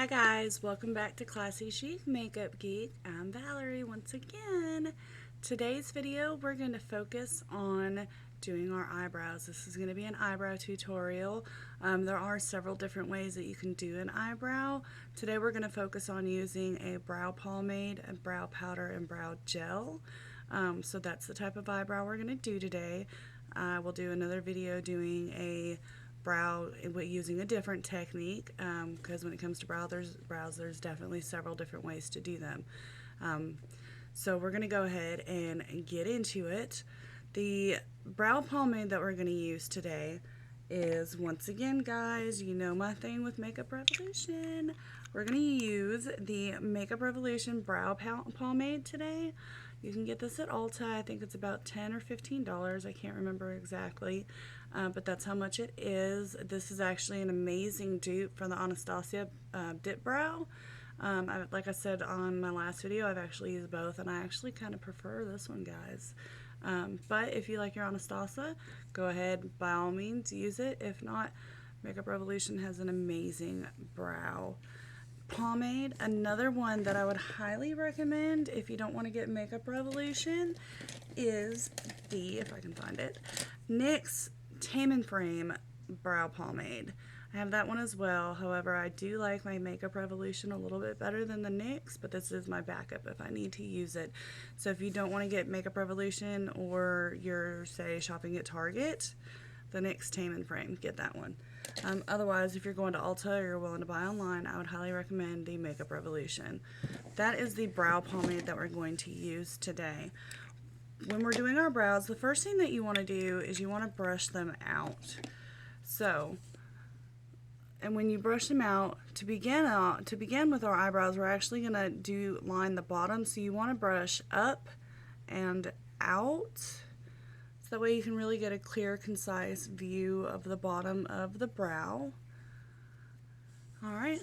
Hi guys, welcome back to Classy Chic Makeup Geek. I'm Valerie once again. Today's video we're going to focus on doing our eyebrows. This is going to be an eyebrow tutorial. There are several different ways that you can do an eyebrow. Today we're going to focus on using a brow pomade, a brow powder, and brow gel. So that's the type of eyebrow we're going to do today. We'll do another video doing a brow using a different technique because when it comes to brows there's definitely several different ways to do them. So we're going to go ahead and get into it. The brow pomade that we're going to use today is, once again guys, you know my thing with Makeup Revolution. We're going to use the Makeup Revolution brow pomade today. You can get this at Ulta. I think it's about $10 or $15. I can't remember exactly, but that's how much it is. This is actually an amazing dupe for the Anastasia Dip Brow. Like I said on my last video, I've actually used both, and I actually kind of prefer this one, guys. But if you like your Anastasia, go ahead, by all means, use it. If not, Makeup Revolution has an amazing brow pomade. Another one that I would highly recommend if you don't want to get Makeup Revolution is the, if I can find it, NYX Tame and Frame brow pomade. I have that one as well. However, I do like my Makeup Revolution a little bit better than the NYX, but this is my backup if I need to use it. So if you don't want to get Makeup Revolution, or you're, say, shopping at Target, the NYX Tame and Frame, get that one. Otherwise, if you're going to Ulta or you're willing to buy online, I would highly recommend the Makeup Revolution. That is the brow pomade that we're going to use today. When we're doing our brows, the first thing that you want to do is you want to brush them out. So, and when you brush them out, to begin with our eyebrows, we're actually going to line the bottom. So you want to brush up and out. So that way you can really get a clear, concise view of the bottom of the brow. Alright.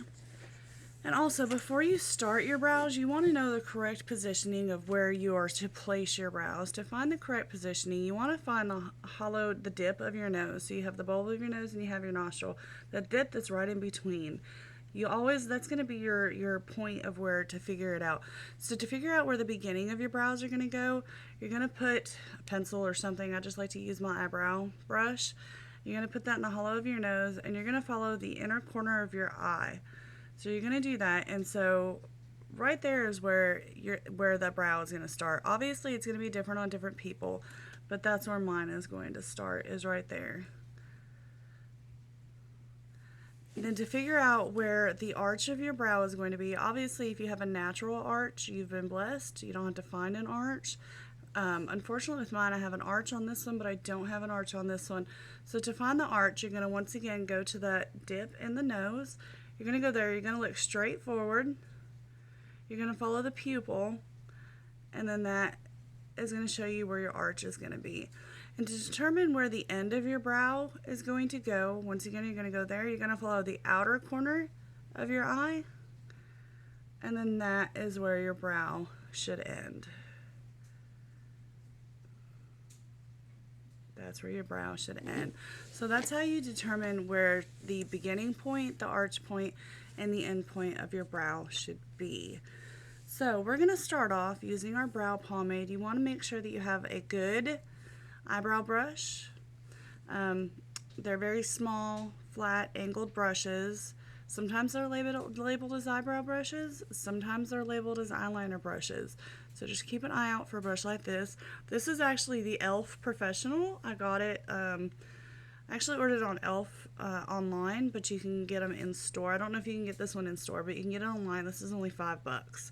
And also, before you start your brows, you want to know the correct positioning of where you are to place your brows. To find the correct positioning, you want to find the dip of your nose. So you have the bulb of your nose and you have your nostril. The dip that's right in between. That's going to be your point of where to figure it out. So to figure out where the beginning of your brows are going to go, you're going to put a pencil or something. I just like to use my eyebrow brush. You're going to put that in the hollow of your nose, and you're going to follow the inner corner of your eye. So you're going to do that, and so right there is where that brow is going to start. Obviously it's going to be different on different people, but that's where mine is going to start, is right there. Then to figure out where the arch of your brow is going to be, obviously if you have a natural arch, you've been blessed. You don't have to find an arch. Unfortunately with mine, I have an arch on this one, but I don't have an arch on this one. So to find the arch, you're going to once again go to that dip in the nose. You're going to go there. You're going to look straight forward. You're going to follow the pupil, and then that is going to show you where your arch is going to be. And to determine where the end of your brow is going to go, once again, you're going to go there. You're going to follow the outer corner of your eye, and then that is where your brow should end. That's where your brow should end. So that's how you determine where the beginning point, the arch point, and the end point of your brow should be. So we're going to start off using our brow pomade. You want to make sure that you have a good eyebrow brush. They're very small, flat, angled brushes. Sometimes they're labeled as eyebrow brushes. Sometimes they're labeled as eyeliner brushes. So just keep an eye out for a brush like this. This is actually the e.l.f. Professional. I got it, I actually ordered it on e.l.f. Online, but you can get them in store. I don't know if you can get this one in store, but you can get it online. This is only $5.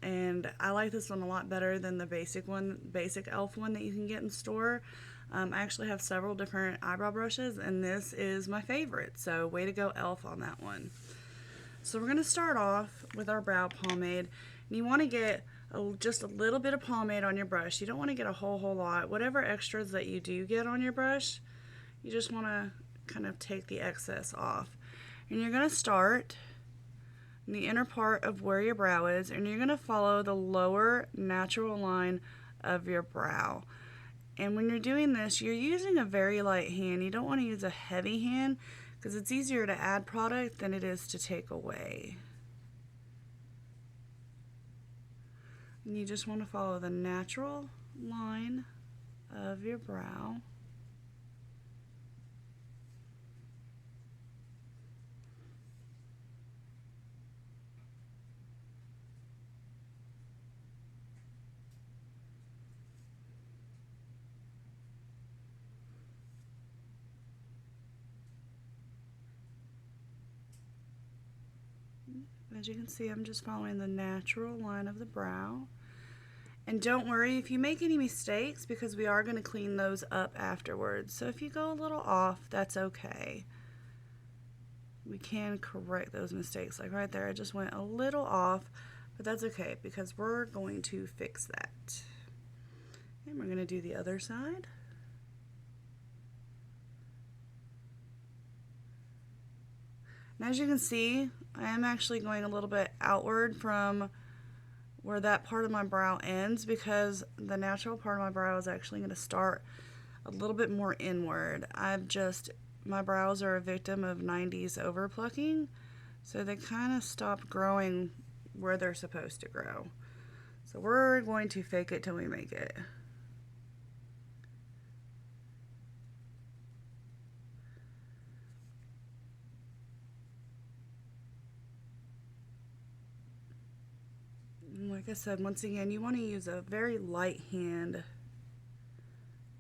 And I like this one a lot better than the basic e.l.f. one that you can get in store. I actually have several different eyebrow brushes, and this is my favorite. So way to go, e.l.f. on that one. So we're going to start off with our brow pomade. And you want to get just a little bit of pomade on your brush. You don't want to get a whole lot. Whatever extras that you do get on your brush, you just want to kind of take the excess off. And you're going to start in the inner part of where your brow is, and you're going to follow the lower natural line of your brow. And when you're doing this, you're using a very light hand. You don't want to use a heavy hand because it's easier to add product than it is to take away. And you just want to follow the natural line of your brow. As you can see, I'm just following the natural line of the brow. And don't worry if you make any mistakes, because we are going to clean those up afterwards. So if you go a little off, that's okay. We can correct those mistakes. Like right there, I just went a little off, but that's okay because we're going to fix that. And we're going to do the other side. And as you can see, I am actually going a little bit outward from where that part of my brow ends, because the natural part of my brow is actually going to start a little bit more inward. My brows are a victim of 90s overplucking, so they kind of stop growing where they're supposed to grow. So we're going to fake it till we make it. Like I said, once again, you want to use a very light hand.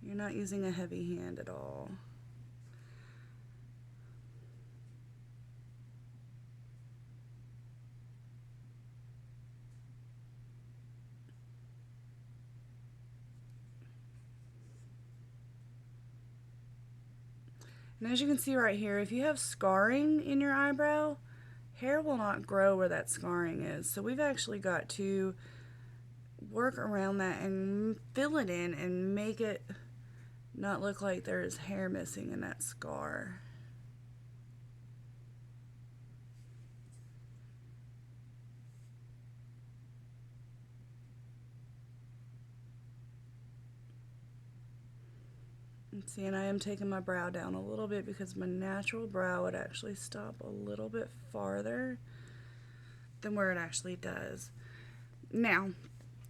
You're not using a heavy hand at all. And as you can see right here, if you have scarring in your eyebrow, hair will not grow where that scarring is. So we've actually got to work around that and fill it in and make it not look like there's hair missing in that scar. See, and I am taking my brow down a little bit because my natural brow would actually stop a little bit farther than where it actually does. Now,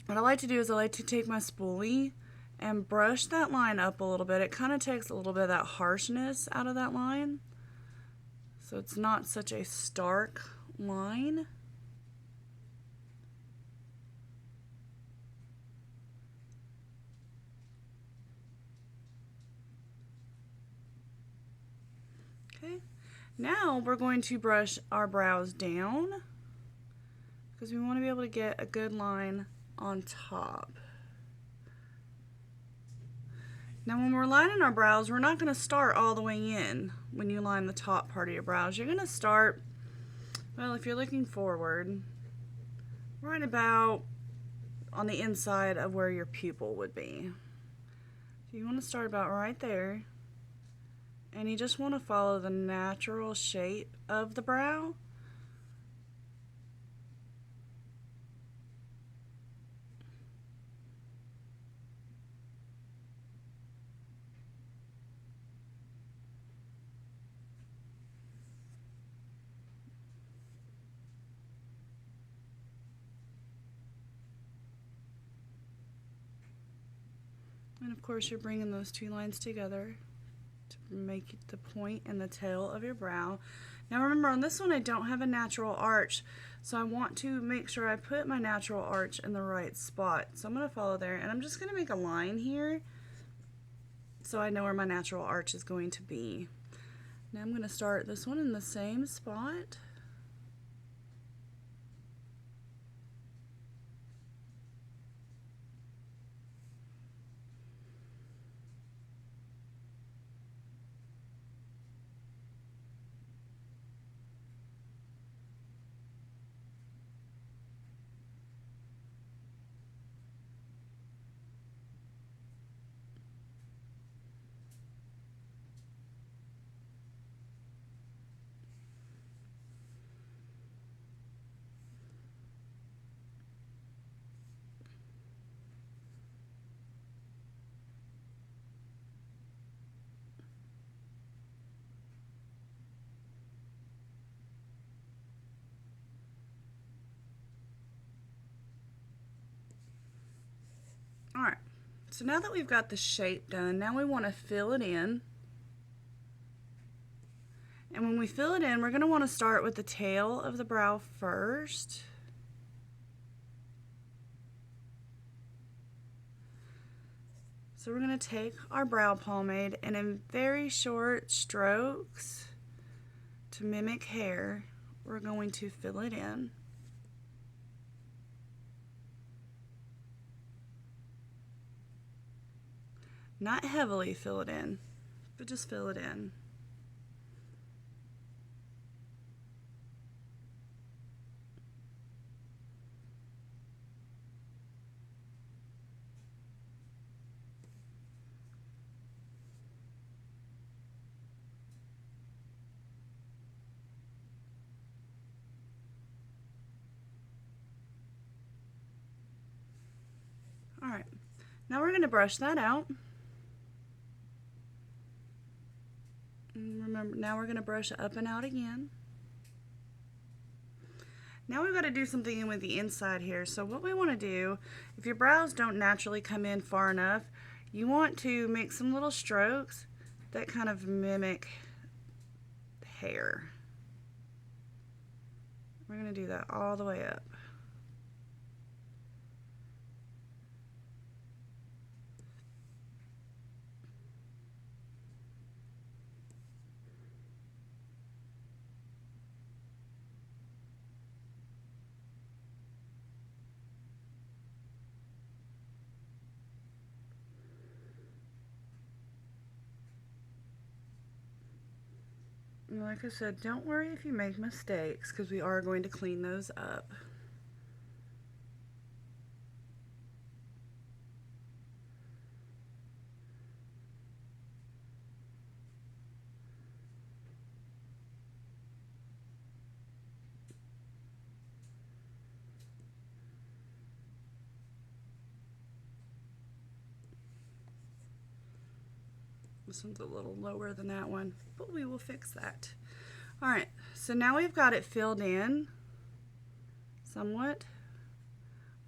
what I like to do is I like to take my spoolie and brush that line up a little bit. It kind of takes a little bit of that harshness out of that line, so it's not such a stark line. Okay, now we're going to brush our brows down because we want to be able to get a good line on top. Now when we're lining our brows, we're not going to start all the way in when you line the top part of your brows. You're going to start, well, if you're looking forward, right about on the inside of where your pupil would be. So you want to start about right there. And you just want to follow the natural shape of the brow. And of course you're bringing those two lines together to make the point and the tail of your brow. Now remember, on this one I don't have a natural arch, so I want to make sure I put my natural arch in the right spot. So I'm going to follow there, and I'm just going to make a line here so I know where my natural arch is going to be. Now I'm going to start this one in the same spot. So now that we've got the shape done, now we want to fill it in. And when we fill it in, we're going to want to start with the tail of the brow first. So we're going to take our brow pomade and in very short strokes to mimic hair, we're going to fill it in. Not heavily fill it in, but just fill it in. All right, now we're going to brush that out. And remember, now we're going to brush it up and out again. Now we've got to do something with the inside here. So what we want to do, if your brows don't naturally come in far enough, you want to make some little strokes that kind of mimic hair. We're going to do that all the way up. And like I said, don't worry if you make mistakes, because we are going to clean those up. This one's a little lower than that one, but we will fix that. All right, so now we've got it filled in somewhat.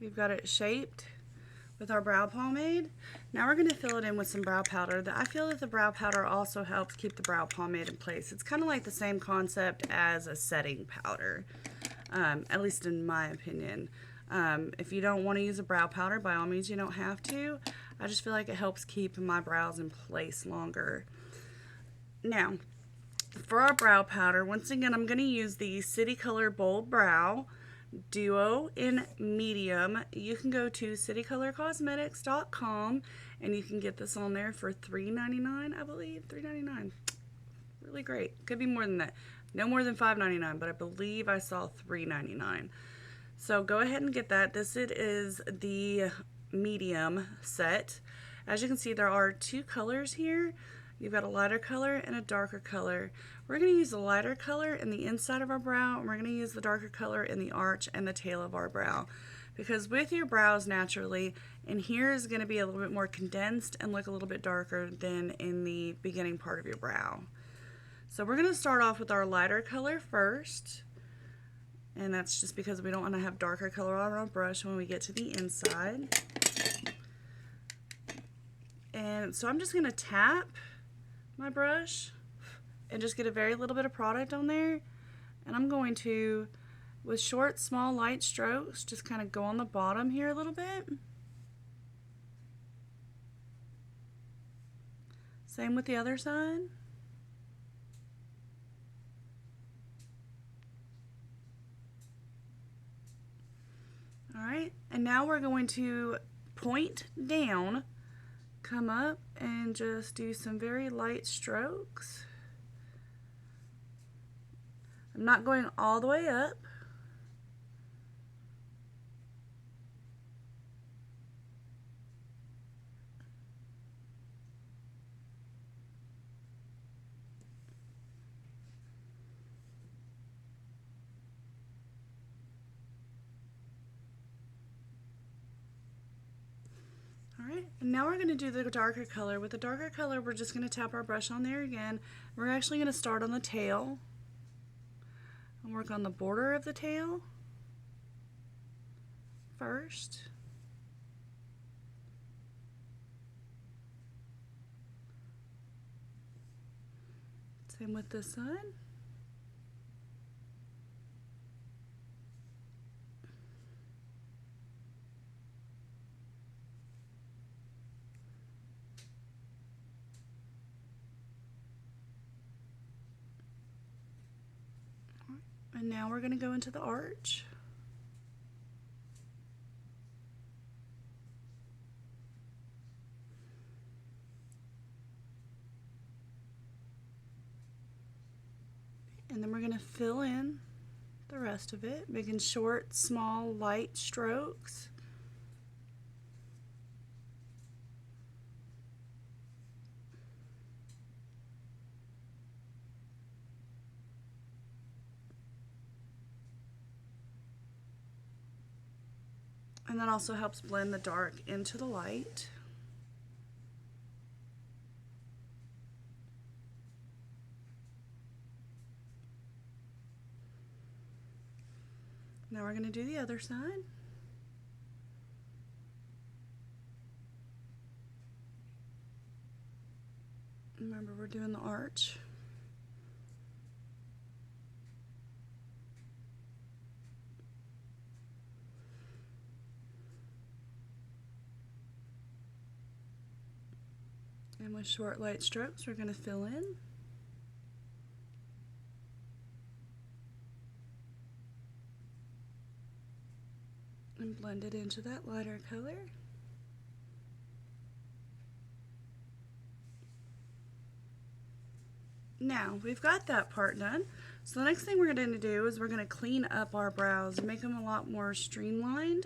We've got it shaped with our brow pomade. Now we're going to fill it in with some brow powder. I feel that the brow powder also helps keep the brow pomade in place. It's kind of like the same concept as a setting powder, at least in my opinion. If you don't want to use a brow powder, by all means you don't have to. I just feel like it helps keep my brows in place longer. Now, for our brow powder, once again, I'm going to use the City Color Bold Brow Duo in medium. You can go to citycolorcosmetics.com and you can get this on there for $3.99, I believe. $3.99. Really great. Could be more than that. No more than $5.99, but I believe I saw $3.99. So go ahead and get that. This is the medium set. As you can see, there are two colors here. You've got a lighter color and a darker color. We're going to use the lighter color in the inside of our brow, and we're going to use the darker color in the arch and the tail of our brow. Because with your brows naturally, in here is going to be a little bit more condensed and look a little bit darker than in the beginning part of your brow. So we're going to start off with our lighter color first. And that's just because we don't want to have darker color on our brush when we get to the inside. And so I'm just going to tap my brush and just get a very little bit of product on there. And I'm going to, with short, small, light strokes, just kind of go on the bottom here a little bit. Same with the other side. Alright, and now we're going to point down, come up, and just do some very light strokes. I'm not going all the way up. Alright, and now we're going to do the darker color. With the darker color, we're just going to tap our brush on there again. We're actually going to start on the tail and work on the border of the tail first. Same with this side. And now we're going to go into the arch. And then we're going to fill in the rest of it, making short, small, light strokes. And that also helps blend the dark into the light. Now we're going to do the other side. Remember, we're doing the arch. And with short light strokes, we're going to fill in. And blend it into that lighter color. Now, we've got that part done. So the next thing we're going to do is we're going to clean up our brows and make them a lot more streamlined.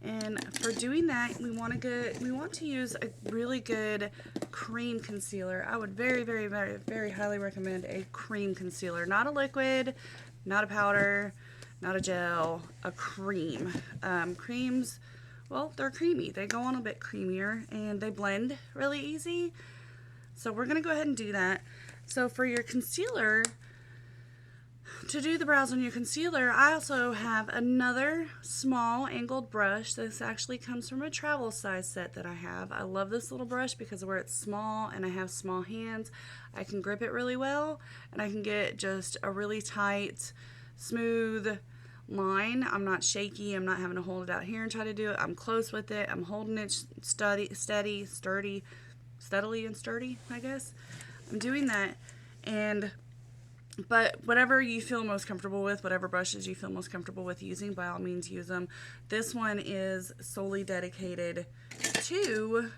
And for doing that, we want to use a really good cream concealer. I would very, very, very, very highly recommend a cream concealer. Not a liquid, not a powder, not a gel, a cream. Creams, well, they're creamy. They go on a bit creamier and they blend really easy. So we're going to go ahead and do that. So for your concealer, to do the brows on your concealer, I also have another small angled brush. This actually comes from a travel size set that I have. I love this little brush because where it's small and I have small hands, I can grip it really well and I can get just a really tight, smooth line. I'm not shaky. I'm not having to hold it out here and try to do it. I'm close with it. I'm holding it steadily and sturdy, I guess. I'm doing that, but whatever you feel most comfortable with, whatever brushes you feel most comfortable with using, by all means use them. This one is solely dedicated to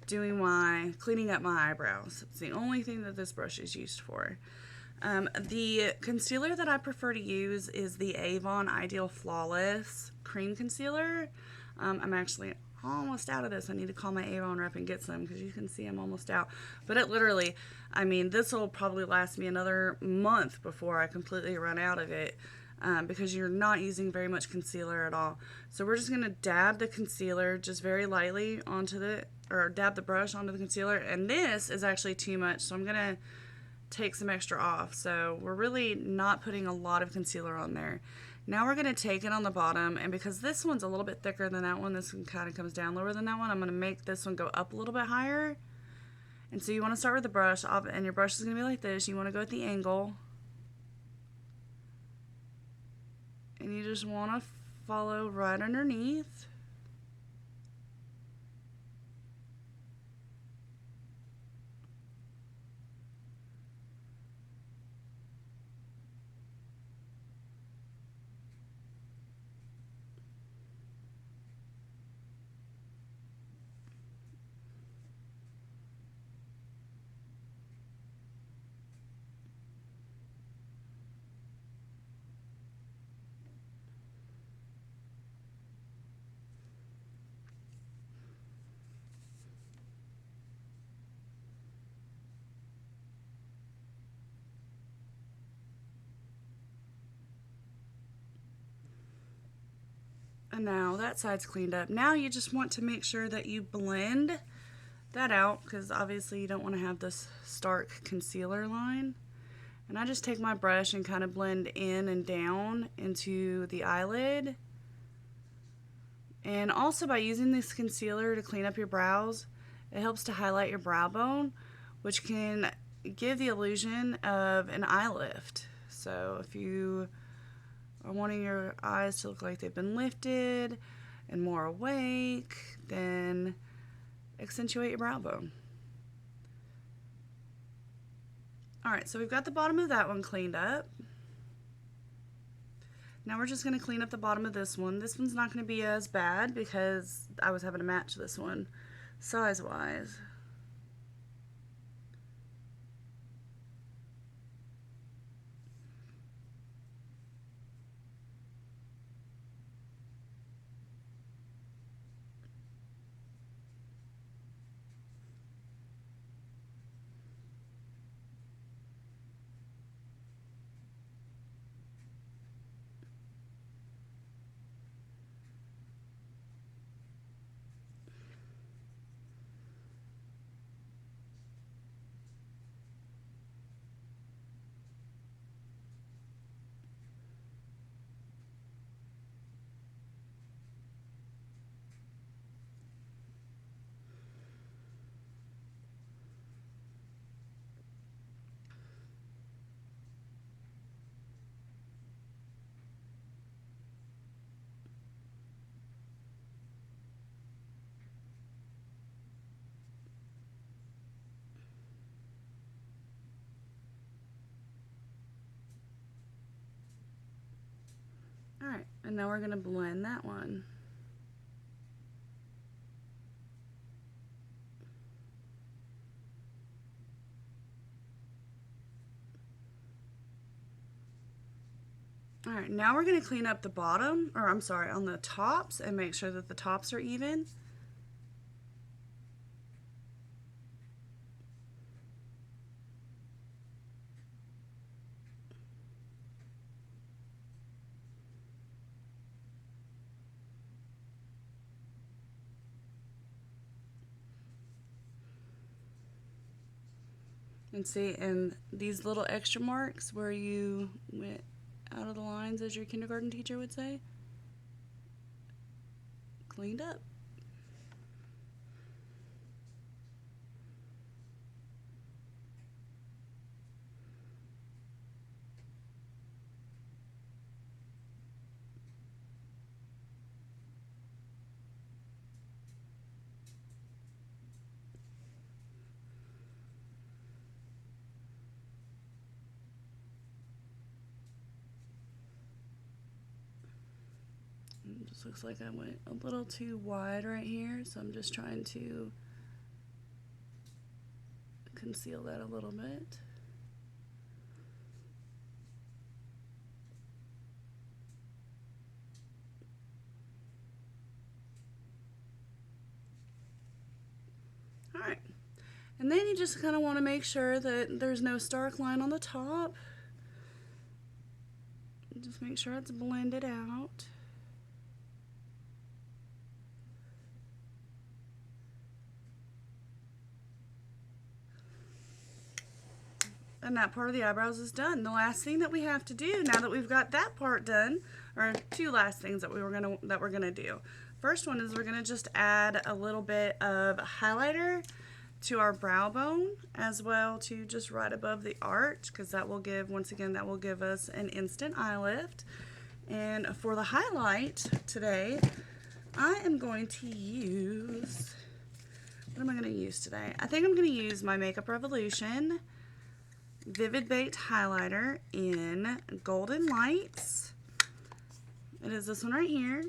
cleaning up my eyebrows. It's the only thing that this brush is used for. The concealer that I prefer to use is the Avon Ideal Flawless Cream Concealer. I'm actually almost out of this. I need to call my Avon rep and get some because you can see I'm almost out. But it literally, I mean, this will probably last me another month before I completely run out of it because you're not using very much concealer at all. So we're just going to dab the concealer just very lightly dab the brush onto the concealer. And this is actually too much, so I'm going to take some extra off. So we're really not putting a lot of concealer on there. Now we're going to take it on the bottom, and because this one's a little bit thicker than that one, this one kind of comes down lower than that one, I'm going to make this one go up a little bit higher. And so you want to start with the brush, and your brush is going to be like this. You want to go at the angle, and you just want to follow right underneath. And now that side's cleaned up. Now you just want to make sure that you blend that out because obviously you don't want to have this stark concealer line. And I just take my brush and kind of blend in and down into the eyelid. And also by using this concealer to clean up your brows, it helps to highlight your brow bone, which can give the illusion of an eye lift. So if you are wanting your eyes to look like they've been lifted and more awake, then accentuate your brow bone. Alright, so we've got the bottom of that one cleaned up. Now we're just going to clean up the bottom of this one. This one's not going to be as bad because I was having to match this one size-wise. Alright, and now we're going to blend that one. Alright, now we're going to clean up the bottom, or I'm sorry, on the tops, and make sure that the tops are even. And see, and these little extra marks where you went out of the lines, as your kindergarten teacher would say, cleaned up. It just looks like I went a little too wide right here, so I'm just trying to conceal that a little bit. Alright, and then you just kind of want to make sure that there's no stark line on the top. Just make sure it's blended out. And that part of the eyebrows is done. The last thing that we have to do now that we've got that part done, or two last things that we're gonna do. First one is we're gonna just add a little bit of highlighter to our brow bone, as well to just right above the arch, because that will give, once again, that will give us an instant eye lift. And for the highlight today, I am going to use, what am I gonna use today? I think I'm gonna use my Makeup Revolution Vivid Baked Highlighter in Golden Lights. It is this one right here.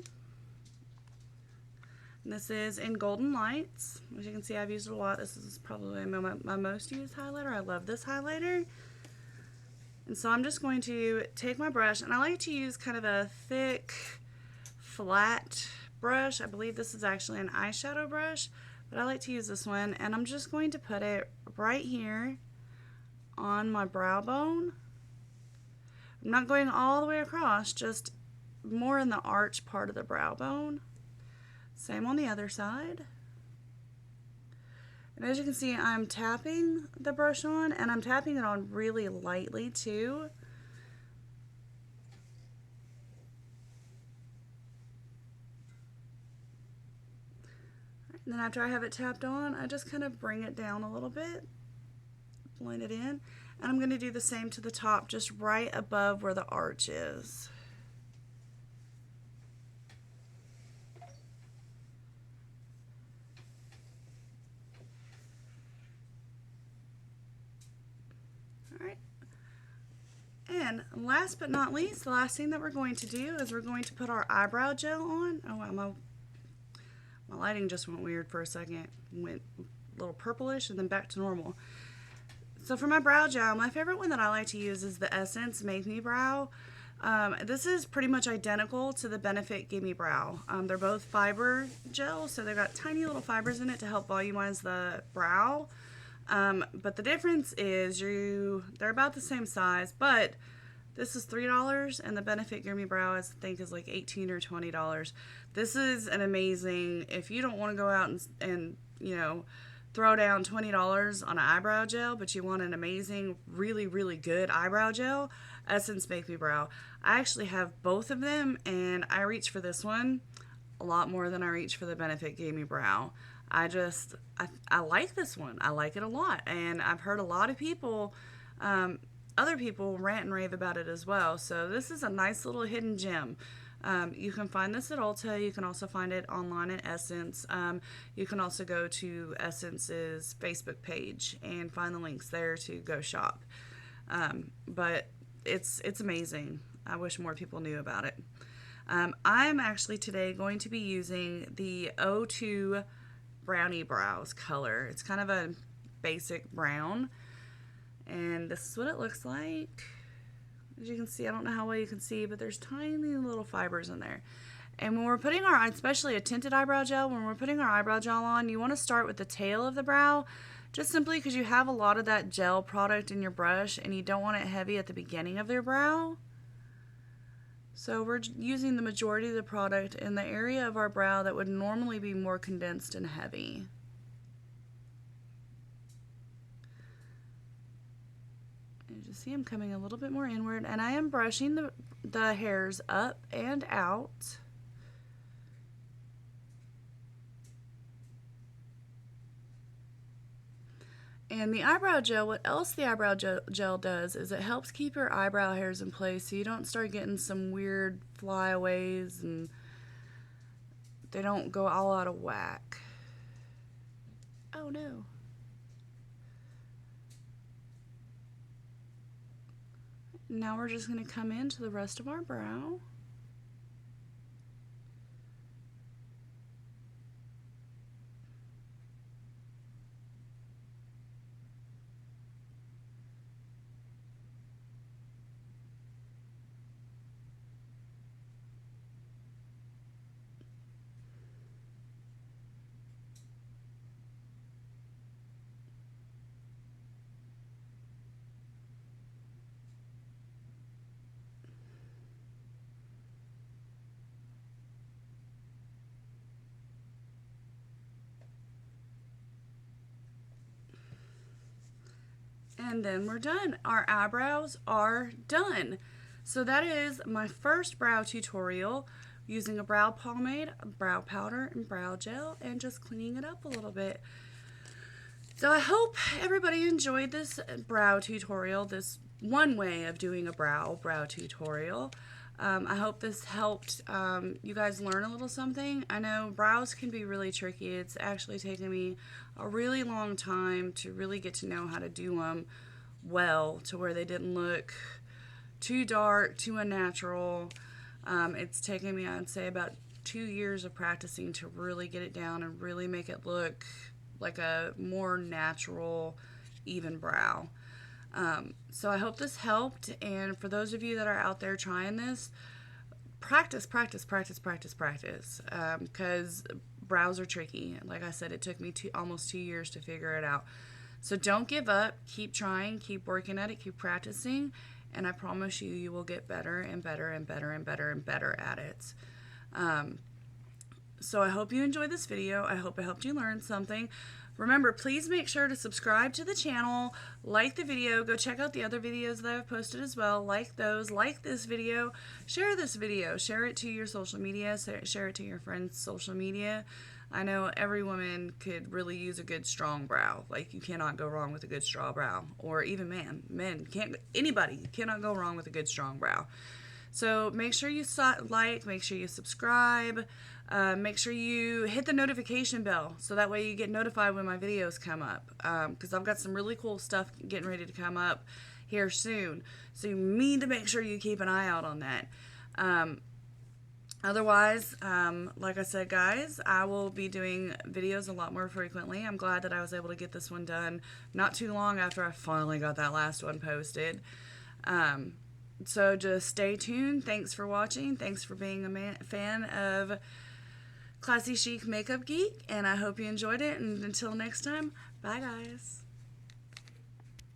And this is in Golden Lights. As you can see, I've used it a lot. This is probably my most used highlighter. I love this highlighter. And so I'm just going to take my brush, and I like to use kind of a thick, flat brush. I believe this is actually an eyeshadow brush, but I like to use this one. And I'm just going to put it right here on my brow bone. I'm not going all the way across, just more in the arch part of the brow bone. Same on the other side. And as you can see, I'm tapping the brush on, and I'm tapping it on really lightly too. And then after I have it tapped on, I just kind of bring it down a little bit blend it in. And I'm going to do the same to the top, just right above where the arch is. Alright. And last but not least, the last thing that we're going to do is we're going to put our eyebrow gel on. Oh wow, my lighting just went weird for a second. Went a little purplish and then back to normal. So for my brow gel, my favorite one that I like to use is the Essence Make Me Brow. This is pretty much identical to the Benefit Gimme Brow. They're both fiber gel, so they've got tiny little fibers in it to help volumize the brow. But the difference is they're about the same size, but this is $3 and the Benefit Gimme Brow I think is like $18 or $20. This is an amazing, if you don't want to go out and you know, throw down $20 on an eyebrow gel, but you want an amazing, really, really good eyebrow gel, Essence Make Me Brow. I actually have both of them, and I reach for this one a lot more than I reach for the Benefit Gimme Brow. I like this one. I like it a lot, and I've heard a lot of people, other people rant and rave about it as well. So this is a nice little hidden gem. You can find this at Ulta. You can also find it online at Essence. You can also go to Essence's Facebook page and find the links there to go shop. But it's amazing. I wish more people knew about it. I'm actually today going to be using the O2 Brownie Brows color. It's kind of a basic brown, and this is what it looks like. As you can see, I don't know how well you can see, but there's tiny little fibers in there. And when we're putting our, especially a tinted eyebrow gel, when we're putting our eyebrow gel on, you want to start with the tail of the brow, just simply because you have a lot of that gel product in your brush and you don't want it heavy at the beginning of your brow. So we're using the majority of the product in the area of our brow that would normally be more condensed and heavy. You see I'm coming a little bit more inward, and I am brushing the hairs up and out. And the eyebrow gel, what else the eyebrow gel does is it helps keep your eyebrow hairs in place so you don't start getting some weird flyaways and they don't go all out of whack. Oh no. Now we're just going to come into the rest of our brow. And then we're done. Our eyebrows are done. So that is my first brow tutorial using a brow pomade, a brow powder, and brow gel, and just cleaning it up a little bit. So I hope everybody enjoyed this brow tutorial, this one way of doing a brow tutorial. I hope this helped you guys learn a little something. I know brows can be really tricky. It's actually taken me a really long time to really get to know how to do them well, to where they didn't look too dark, too unnatural. It's taken me, I'd say, about 2 years of practicing to really get it down and really make it look like a more natural, even brow. So I hope this helped, and for those of you that are out there trying this, practice, because brows are tricky. Like I said, it took me almost 2 years to figure it out. So don't give up, keep trying, keep working at it, keep practicing, and I promise you, you will get better and better and better and better and better at it. So I hope you enjoyed this video. I hope it helped you learn something. Remember, please make sure to subscribe to the channel, like the video, go check out the other videos that I've posted as well, like those, like this video, share it to your social media, share it to your friends' social media. I know every woman could really use a good strong brow. Like, you cannot go wrong with a good strong brow. Or even men can't, anybody cannot go wrong with a good strong brow. So make sure you like, make sure you subscribe, make sure you hit the notification bell so that way you get notified when my videos come up, because I've got some really cool stuff getting ready to come up here soon. So you need to make sure you keep an eye out on that. Otherwise, like I said, guys, I will be doing videos a lot more frequently. I'm glad that I was able to get this one done not too long after I finally got that last one posted. So just stay tuned. Thanks for watching. Thanks for being a fan of Classy Chic Makeup Geek, and I hope you enjoyed it. And until next time, bye, guys.